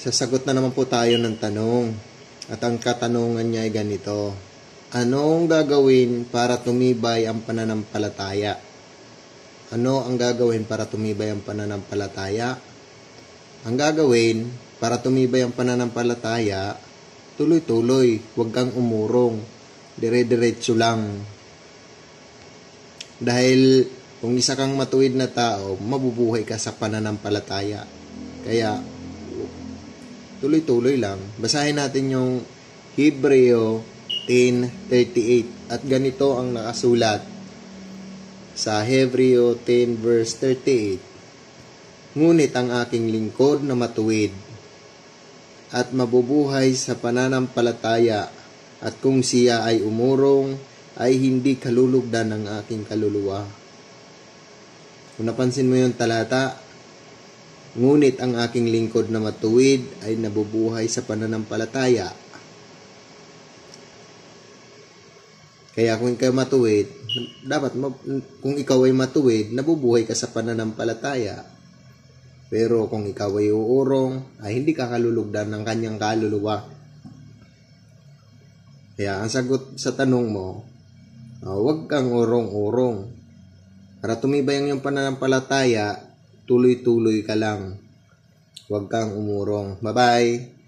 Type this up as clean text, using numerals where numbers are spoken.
Sasagot na naman po tayo ng tanong. At ang katanungan niya ay ganito. Anong gagawin para tumibay ang pananampalataya? Ano ang gagawin para tumibay ang pananampalataya? Ang gagawin para tumibay ang pananampalataya, tuloy-tuloy, huwag kang umurong. Dire-diretso lang. Dahil kung isa kang matuwid na tao, mabubuhay ka sa pananampalataya. Kaya, tuloy-tuloy lang. Basahin natin yung Hebreo 10:38. At ganito ang nakasulat sa Hebreo 10 verse 38. Ngunit ang aking lingkod na matuwid at mabubuhay sa pananampalataya, at kung siya ay umurong, ay hindi kalulugdan ng aking kaluluwa. Kung napansin mo yung talata, ngunit ang aking lingkod na matuwid ay nabubuhay sa pananampalataya. Kaya kung ikaw matuwid, kung ikaw ay matuwid, nabubuhay ka sa pananampalataya. Pero kung ikaw ay uurong, ay hindi ka kalulugdan ng kanyang kaluluwa. Kaya ang sagot sa tanong mo, huwag kang urong-urong. Para tumibay ang iyong pananampalataya, tuloy-tuloy ka lang. Huwag kang umurong. Bye-bye!